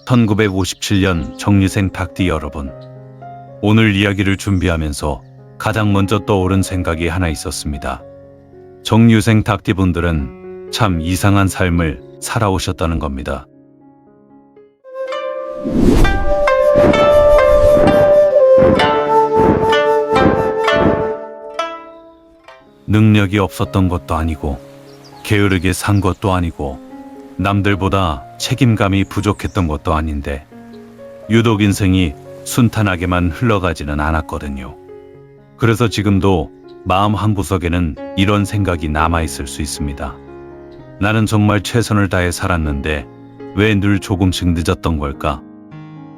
1957년 정유생 닭띠 여러분, 오늘 이야기를 준비하면서 가장 먼저 떠오른 생각이 하나 있었습니다. 정유생 닭띠분들은 참 이상한 삶을 살아오셨다는 겁니다. 능력이 없었던 것도 아니고 게으르게 산 것도 아니고 남들보다 책임감이 부족했던 것도 아닌데 유독 인생이 순탄하게만 흘러가지는 않았거든요. 그래서 지금도 마음 한구석에는 이런 생각이 남아있을 수 있습니다. 나는 정말 최선을 다해 살았는데 왜 늘 조금씩 늦었던 걸까?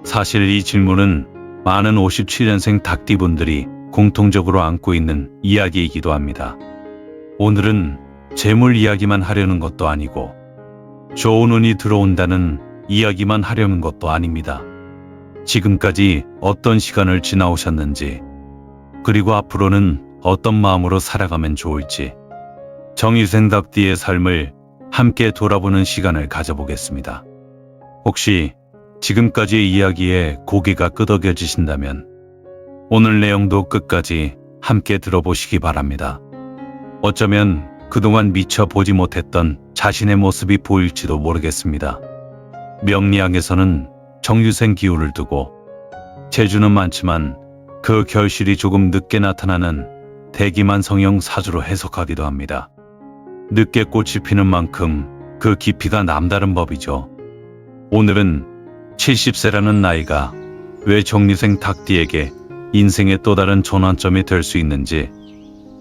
사실 이 질문은 많은 57년생 닭띠분들이 공통적으로 안고 있는 이야기이기도 합니다. 오늘은 재물 이야기만 하려는 것도 아니고 좋은 운이 들어온다는 이야기만 하려는 것도 아닙니다. 지금까지 어떤 시간을 지나오셨는지, 그리고 앞으로는 어떤 마음으로 살아가면 좋을지, 정유생 닭띠의 삶을 함께 돌아보는 시간을 가져보겠습니다. 혹시 지금까지의 이야기에 고개가 끄덕여지신다면 오늘 내용도 끝까지 함께 들어보시기 바랍니다. 어쩌면 그동안 미처 보지 못했던 자신의 모습이 보일지도 모르겠습니다. 명리학에서는 정유생 기운을 두고 재주는 많지만 그 결실이 조금 늦게 나타나는 대기만 성형 사주로 해석하기도 합니다. 늦게 꽃이 피는 만큼 그 깊이가 남다른 법이죠. 오늘은 70세라는 나이가 왜 정유생 닭띠에게 인생의 또 다른 전환점이 될 수 있는지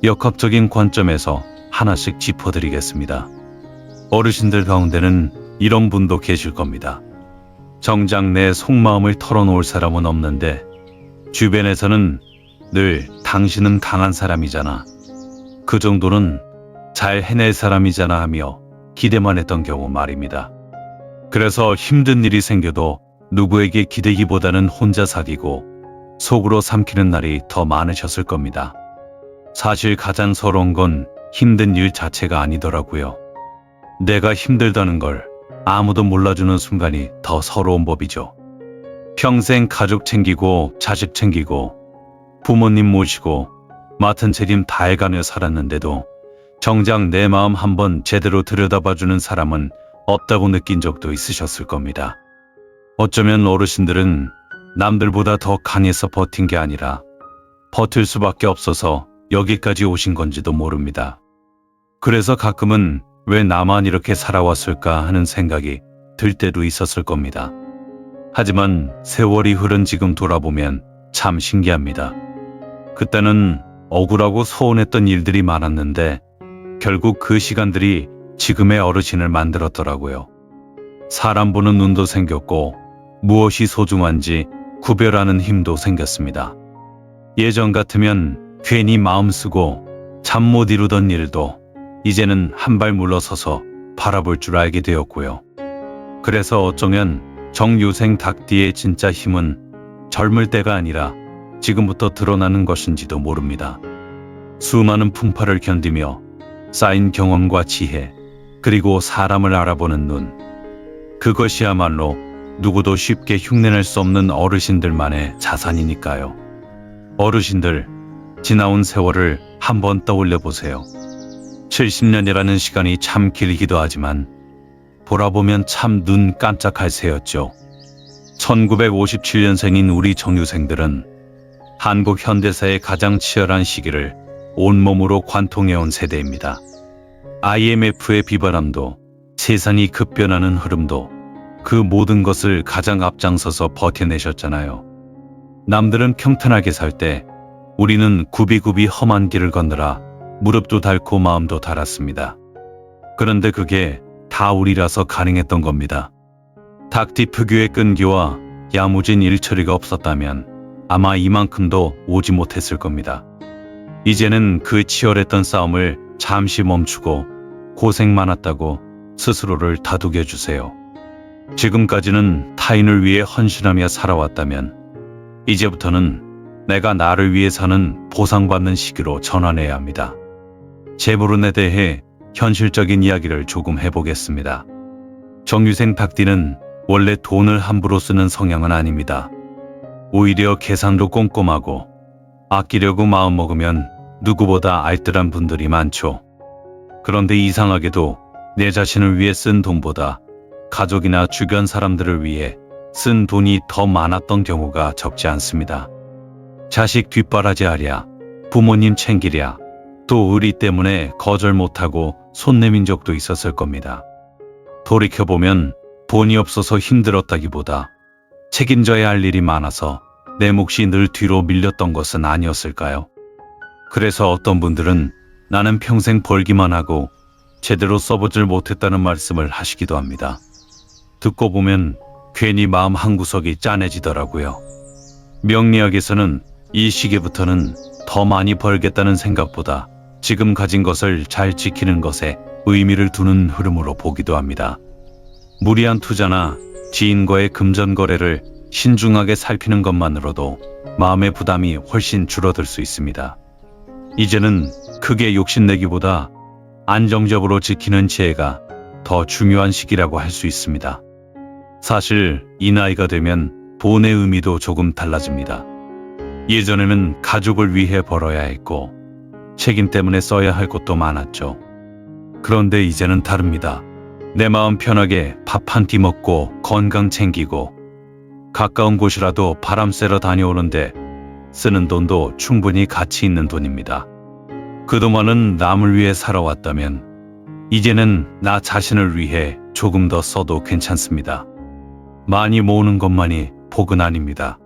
역학적인 관점에서 하나씩 짚어드리겠습니다. 어르신들 가운데는 이런 분도 계실 겁니다. 정작 내 속마음을 털어놓을 사람은 없는데 주변에서는 늘 당신은 강한 사람이잖아, 그 정도는 잘 해낼 사람이잖아 하며 기대만 했던 경우 말입니다. 그래서 힘든 일이 생겨도 누구에게 기대기보다는 혼자 사귀고 속으로 삼키는 날이 더 많으셨을 겁니다. 사실 가장 서러운 건 힘든 일 자체가 아니더라고요. 내가 힘들다는 걸 아무도 몰라주는 순간이 더 서러운 법이죠. 평생 가족 챙기고 자식 챙기고 부모님 모시고 맡은 책임 다 해가며 살았는데도 정작 내 마음 한번 제대로 들여다봐주는 사람은 없다고 느낀 적도 있으셨을 겁니다. 어쩌면 어르신들은 남들보다 더 강해서 버틴 게 아니라 버틸 수밖에 없어서 여기까지 오신 건지도 모릅니다. 그래서 가끔은 왜 나만 이렇게 살아왔을까 하는 생각이 들 때도 있었을 겁니다. 하지만 세월이 흐른 지금 돌아보면 참 신기합니다. 그때는 억울하고 서운했던 일들이 많았는데 결국 그 시간들이 지금의 어르신을 만들었더라고요. 사람 보는 눈도 생겼고 무엇이 소중한지 구별하는 힘도 생겼습니다. 예전 같으면 괜히 마음 쓰고 잠 못 이루던 일도 이제는 한 발 물러서서 바라볼 줄 알게 되었고요. 그래서 어쩌면 정유생 닭띠의 진짜 힘은 젊을 때가 아니라 지금부터 드러나는 것인지도 모릅니다. 수많은 풍파를 견디며 쌓인 경험과 지혜, 그리고 사람을 알아보는 눈, 그것이야말로 누구도 쉽게 흉내낼 수 없는 어르신들만의 자산이니까요. 어르신들, 지나온 세월을 한번 떠올려 보세요. 70년이라는 시간이 참 길기도 하지만 돌아보면 참 눈 깜짝할 새였죠. 1957년생인 우리 정유생들은 한국 현대사의 가장 치열한 시기를 온몸으로 관통해온 세대입니다. IMF의 비바람도, 세상이 급변하는 흐름도, 그 모든 것을 가장 앞장서서 버텨내셨잖아요. 남들은 평탄하게 살 때 우리는 굽이굽이 험한 길을 걷느라 무릎도 닳고 마음도 닳았습니다. 그런데 그게 다 우리라서 가능했던 겁니다. 닭띠 특유의 끈기와 야무진 일처리가 없었다면 아마 이만큼도 오지 못했을 겁니다. 이제는 그 치열했던 싸움을 잠시 멈추고 고생 많았다고 스스로를 다독여 주세요. 지금까지는 타인을 위해 헌신하며 살아왔다면 이제부터는 내가 나를 위해 사는 보상받는 시기로 전환해야 합니다. 재물운에 대해 현실적인 이야기를 조금 해보겠습니다. 정유생 닭띠는 원래 돈을 함부로 쓰는 성향은 아닙니다. 오히려 계산도 꼼꼼하고 아끼려고 마음먹으면 누구보다 알뜰한 분들이 많죠. 그런데 이상하게도 내 자신을 위해 쓴 돈보다 가족이나 주변 사람들을 위해 쓴 돈이 더 많았던 경우가 적지 않습니다. 자식 뒷바라지 하랴, 부모님 챙기랴, 또 의리 때문에 거절 못하고 손 내민 적도 있었을 겁니다. 돌이켜보면 돈이 없어서 힘들었다기보다 책임져야 할 일이 많아서 내 몫이 늘 뒤로 밀렸던 것은 아니었을까요? 그래서 어떤 분들은 나는 평생 벌기만 하고 제대로 써보질 못했다는 말씀을 하시기도 합니다. 듣고 보면 괜히 마음 한구석이 짠해지더라고요. 명리학에서는 이 시기부터는 더 많이 벌겠다는 생각보다 지금 가진 것을 잘 지키는 것에 의미를 두는 흐름으로 보기도 합니다. 무리한 투자나 지인과의 금전 거래를 신중하게 살피는 것만으로도 마음의 부담이 훨씬 줄어들 수 있습니다. 이제는 크게 욕심내기보다 안정적으로 지키는 지혜가 더 중요한 시기라고 할 수 있습니다. 사실 이 나이가 되면 돈의 의미도 조금 달라집니다. 예전에는 가족을 위해 벌어야 했고 책임 때문에 써야 할 것도 많았죠. 그런데 이제는 다릅니다. 내 마음 편하게 밥 한 끼 먹고 건강 챙기고 가까운 곳이라도 바람 쐬러 다녀오는데 쓰는 돈도 충분히 가치 있는 돈입니다. 그동안은 남을 위해 살아왔다면 이제는 나 자신을 위해 조금 더 써도 괜찮습니다. 많이 모으는 것만이 복은 아닙니다.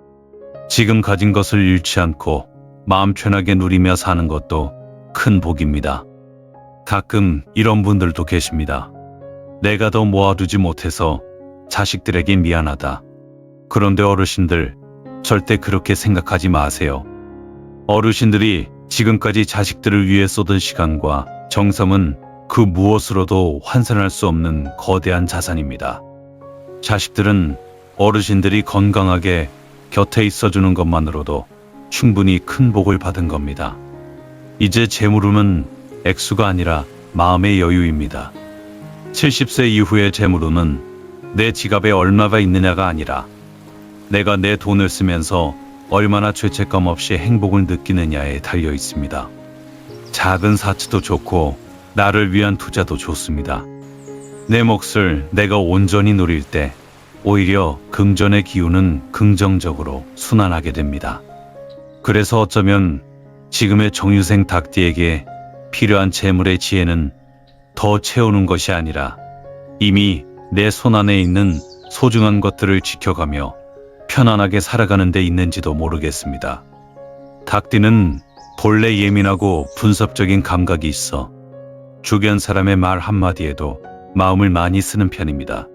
지금 가진 것을 잃지 않고 마음 편하게 누리며 사는 것도 큰 복입니다. 가끔 이런 분들도 계십니다. 내가 더 모아두지 못해서 자식들에게 미안하다. 그런데 어르신들, 절대 그렇게 생각하지 마세요. 어르신들이 지금까지 자식들을 위해 쏟은 시간과 정성은 그 무엇으로도 환산할 수 없는 거대한 자산입니다. 자식들은 어르신들이 건강하게 곁에 있어주는 것만으로도 충분히 큰 복을 받은 겁니다. 이제 재물운은 액수가 아니라 마음의 여유입니다. 70세 이후의 재물운은 내 지갑에 얼마가 있느냐가 아니라 내가 내 돈을 쓰면서 얼마나 죄책감 없이 행복을 느끼느냐에 달려 있습니다. 작은 사치도 좋고 나를 위한 투자도 좋습니다. 내 몫을 내가 온전히 누릴 때 오히려 금전의 기운은 긍정적으로 순환하게 됩니다. 그래서 어쩌면 지금의 정유생 닭띠에게 필요한 재물의 지혜는 더 채우는 것이 아니라 이미 내 손안에 있는 소중한 것들을 지켜가며 편안하게 살아가는 데 있는지도 모르겠습니다. 닭띠는 본래 예민하고 분석적인 감각이 있어 주변 사람의 말 한마디에도 마음을 많이 쓰는 편입니다.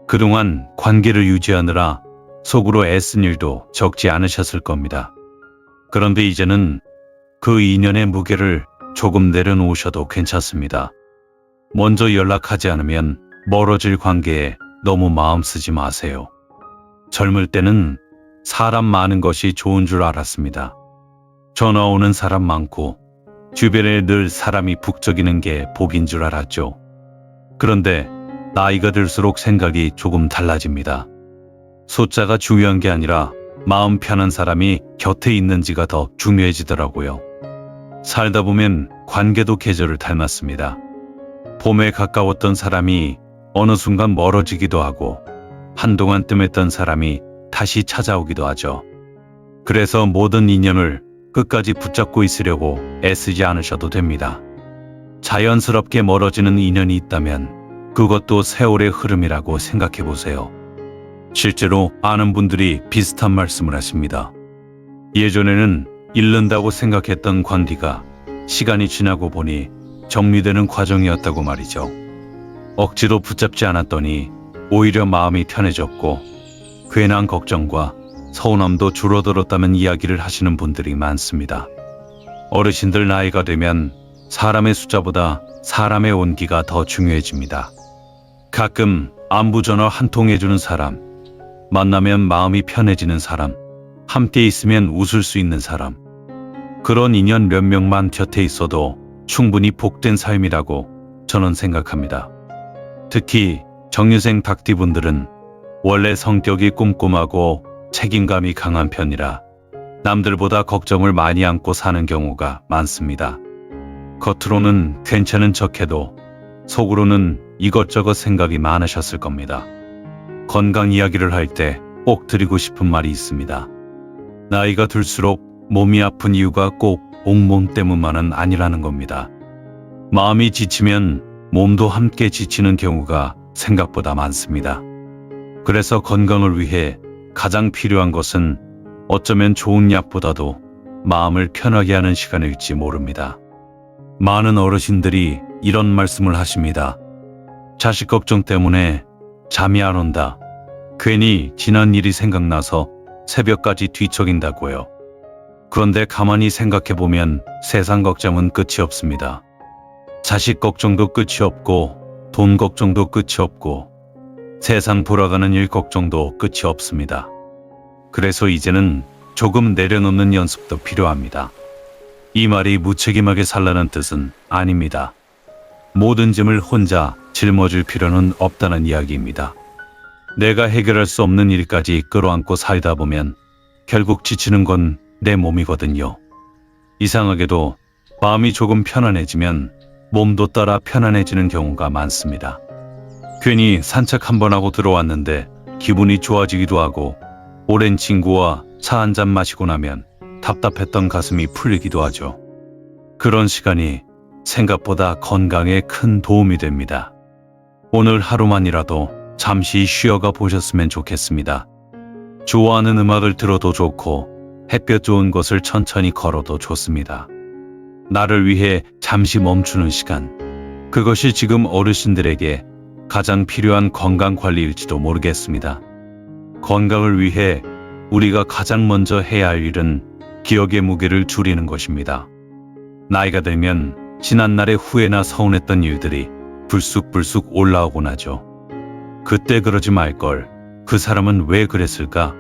그동안 관계를 유지하느라 속으로 애쓴 일도 적지 않으셨을 겁니다. 그런데 이제는 그 인연의 무게를 조금 내려놓으셔도 괜찮습니다. 먼저 연락하지 않으면 멀어질 관계에 너무 마음 쓰지 마세요. 젊을 때는 사람 많은 것이 좋은 줄 알았습니다. 전화 오는 사람 많고 주변에 늘 사람이 북적이는 게 복인 줄 알았죠. 그런데 나이가 들수록 생각이 조금 달라집니다. 숫자가 중요한 게 아니라 마음 편한 사람이 곁에 있는지가 더 중요해지더라고요. 살다 보면 관계도 계절을 닮았습니다. 봄에 가까웠던 사람이 어느 순간 멀어지기도 하고 한동안 뜸했던 사람이 다시 찾아오기도 하죠. 그래서 모든 인연을 끝까지 붙잡고 있으려고 애쓰지 않으셔도 됩니다. 자연스럽게 멀어지는 인연이 있다면 그것도 세월의 흐름이라고 생각해 보세요. 실제로 아는 분들이 비슷한 말씀을 하십니다. 예전에는 잃는다고 생각했던 관계가 시간이 지나고 보니 정리되는 과정이었다고 말이죠. 억지로 붙잡지 않았더니 오히려 마음이 편해졌고 괜한 걱정과 서운함도 줄어들었다는 이야기를 하시는 분들이 많습니다. 어르신들 나이가 되면 사람의 숫자보다 사람의 온기가 더 중요해집니다. 가끔 안부 전화 한 통 해주는 사람, 만나면 마음이 편해지는 사람, 함께 있으면 웃을 수 있는 사람, 그런 인연 몇 명만 곁에 있어도 충분히 복된 삶이라고 저는 생각합니다. 특히 정유생 닭띠분들은 원래 성격이 꼼꼼하고 책임감이 강한 편이라 남들보다 걱정을 많이 안고 사는 경우가 많습니다. 겉으로는 괜찮은 척해도 속으로는 이것저것 생각이 많으셨을 겁니다. 건강 이야기를 할 때 꼭 드리고 싶은 말이 있습니다. 나이가 들수록 몸이 아픈 이유가 꼭 온몸 때문만은 아니라는 겁니다. 마음이 지치면 몸도 함께 지치는 경우가 생각보다 많습니다. 그래서 건강을 위해 가장 필요한 것은 어쩌면 좋은 약보다도 마음을 편하게 하는 시간일지 모릅니다. 많은 어르신들이 이런 말씀을 하십니다. 자식 걱정 때문에 잠이 안 온다. 괜히 지난 일이 생각나서 새벽까지 뒤척인다고요. 그런데 가만히 생각해보면 세상 걱정은 끝이 없습니다. 자식 걱정도 끝이 없고 돈 걱정도 끝이 없고 세상 돌아가는 일 걱정도 끝이 없습니다. 그래서 이제는 조금 내려놓는 연습도 필요합니다. 이 말이 무책임하게 살라는 뜻은 아닙니다. 모든 짐을 혼자 짊어질 필요는 없다는 이야기입니다. 내가 해결할 수 없는 일까지 끌어안고 살다 보면 결국 지치는 건 내 몸이거든요. 이상하게도 마음이 조금 편안해지면 몸도 따라 편안해지는 경우가 많습니다. 괜히 산책 한번 하고 들어왔는데 기분이 좋아지기도 하고 오랜 친구와 차 한잔 마시고 나면 답답했던 가슴이 풀리기도 하죠. 그런 시간이 생각보다 건강에 큰 도움이 됩니다. 오늘 하루만이라도 잠시 쉬어가 보셨으면 좋겠습니다. 좋아하는 음악을 들어도 좋고 햇볕 좋은 곳을 천천히 걸어도 좋습니다. 나를 위해 잠시 멈추는 시간. 그것이 지금 어르신들에게 가장 필요한 건강관리일지도 모르겠습니다. 건강을 위해 우리가 가장 먼저 해야 할 일은 기억의 무게를 줄이는 것입니다. 나이가 들면 지난날의 후회나 서운했던 일들이 불쑥불쑥 올라오곤 하죠. 그때 그러지 말걸. 그 사람은 왜 그랬을까?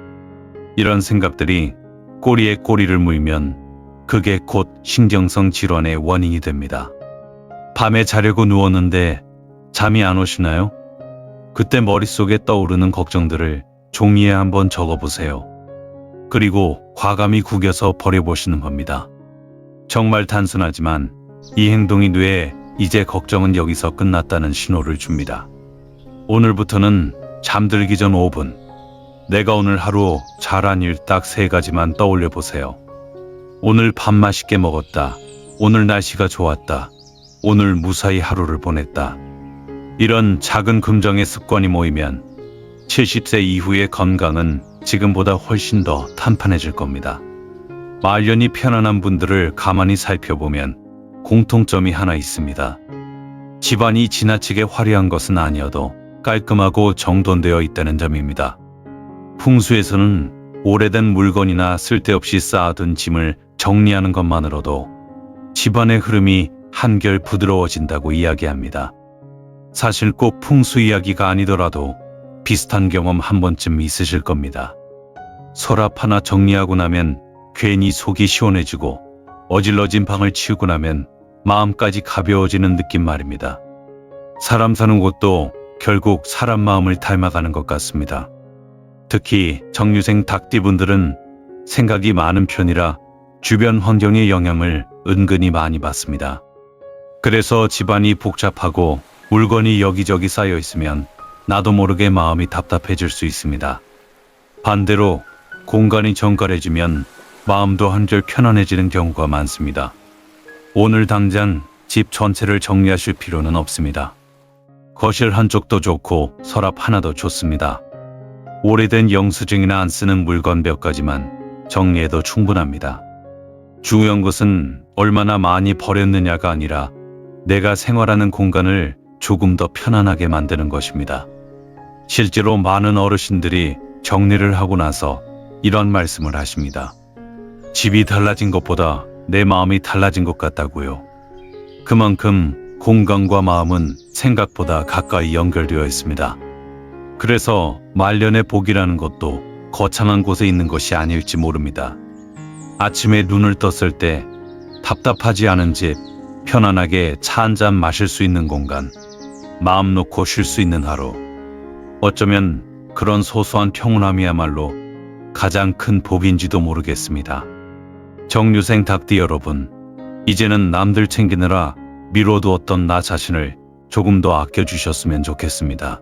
이런 생각들이 꼬리에 꼬리를 물면 그게 곧 신경성 질환의 원인이 됩니다. 밤에 자려고 누웠는데 잠이 안 오시나요? 그때 머릿속에 떠오르는 걱정들을 종이에 한번 적어보세요. 그리고 과감히 구겨서 버려보시는 겁니다. 정말 단순하지만 이 행동이 뇌에 이제 걱정은 여기서 끝났다는 신호를 줍니다. 오늘부터는 잠들기 전 5분. 내가 오늘 하루 잘한 일 딱 3가지만 떠올려 보세요. 오늘 밥 맛있게 먹었다. 오늘 날씨가 좋았다. 오늘 무사히 하루를 보냈다. 이런 작은 긍정의 습관이 모이면 70세 이후의 건강은 지금보다 훨씬 더 탄탄해질 겁니다. 말년이 편안한 분들을 가만히 살펴보면 공통점이 하나 있습니다. 집안이 지나치게 화려한 것은 아니어도 깔끔하고 정돈되어 있다는 점입니다. 풍수에서는 오래된 물건이나 쓸데없이 쌓아둔 짐을 정리하는 것만으로도 집안의 흐름이 한결 부드러워진다고 이야기합니다. 사실 꼭 풍수 이야기가 아니더라도 비슷한 경험 한 번쯤 있으실 겁니다. 서랍 하나 정리하고 나면 괜히 속이 시원해지고 어질러진 방을 치우고 나면 마음까지 가벼워지는 느낌 말입니다. 사람 사는 곳도 결국 사람 마음을 닮아가는 것 같습니다. 특히 정유생 닭띠분들은 생각이 많은 편이라 주변 환경의 영향을 은근히 많이 받습니다. 그래서 집안이 복잡하고 물건이 여기저기 쌓여 있으면 나도 모르게 마음이 답답해질 수 있습니다. 반대로 공간이 정갈해지면 마음도 한결 편안해지는 경우가 많습니다. 오늘 당장 집 전체를 정리하실 필요는 없습니다. 거실 한쪽도 좋고 서랍 하나도 좋습니다. 오래된 영수증이나 안 쓰는 물건 몇 가지만 정리해도 충분합니다. 중요한 것은 얼마나 많이 버렸느냐가 아니라 내가 생활하는 공간을 조금 더 편안하게 만드는 것입니다. 실제로 많은 어르신들이 정리를 하고 나서 이런 말씀을 하십니다. 집이 달라진 것보다 내 마음이 달라진 것 같다고요. 그만큼 공간과 마음은 생각보다 가까이 연결되어 있습니다. 그래서 말년의 복이라는 것도 거창한 곳에 있는 것이 아닐지 모릅니다. 아침에 눈을 떴을 때 답답하지 않은 집, 편안하게 차 한 잔 마실 수 있는 공간, 마음 놓고 쉴 수 있는 하루. 어쩌면 그런 소소한 평온함이야말로 가장 큰 복인지도 모르겠습니다. 정류생 닭띠 여러분, 이제는 남들 챙기느라 미뤄두었던 나 자신을 조금 더 아껴주셨으면 좋겠습니다.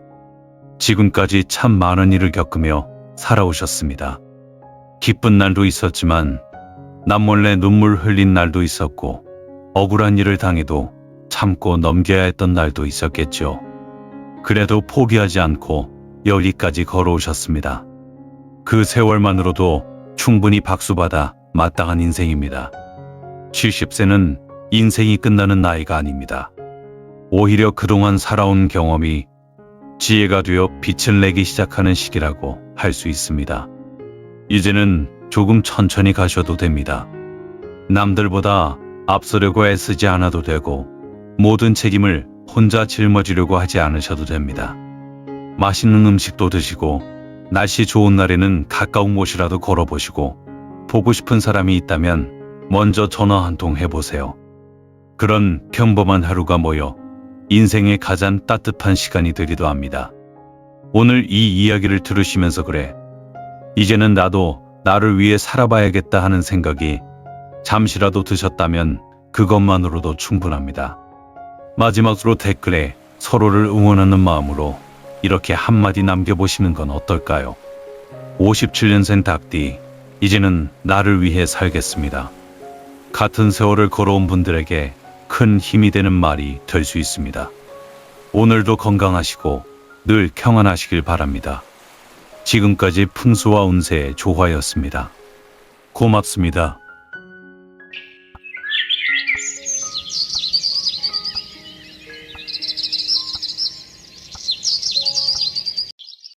지금까지 참 많은 일을 겪으며 살아오셨습니다. 기쁜 날도 있었지만 남몰래 눈물 흘린 날도 있었고 억울한 일을 당해도 참고 넘겨야 했던 날도 있었겠죠. 그래도 포기하지 않고 여기까지 걸어오셨습니다. 그 세월만으로도 충분히 박수받아 마땅한 인생입니다. 70세는 인생이 끝나는 나이가 아닙니다. 오히려 그동안 살아온 경험이 지혜가 되어 빛을 내기 시작하는 시기라고 할 수 있습니다. 이제는 조금 천천히 가셔도 됩니다. 남들보다 앞서려고 애쓰지 않아도 되고 모든 책임을 혼자 짊어지려고 하지 않으셔도 됩니다. 맛있는 음식도 드시고 날씨 좋은 날에는 가까운 곳이라도 걸어보시고 보고 싶은 사람이 있다면 먼저 전화 한 통 해보세요. 그런 평범한 하루가 모여 인생의 가장 따뜻한 시간이 되기도 합니다. 오늘 이 이야기를 들으시면서 그래, 이제는 나도 나를 위해 살아봐야겠다 하는 생각이 잠시라도 드셨다면 그것만으로도 충분합니다. 마지막으로 댓글에 서로를 응원하는 마음으로 이렇게 한마디 남겨보시는 건 어떨까요? 57년생 닭띠, 이제는 나를 위해 살겠습니다. 같은 세월을 걸어온 분들에게 큰 힘이 되는 말이 될 수 있습니다. 오늘도 건강하시고 늘 평안하시길 바랍니다. 지금까지 풍수와 운세의 조화였습니다. 고맙습니다.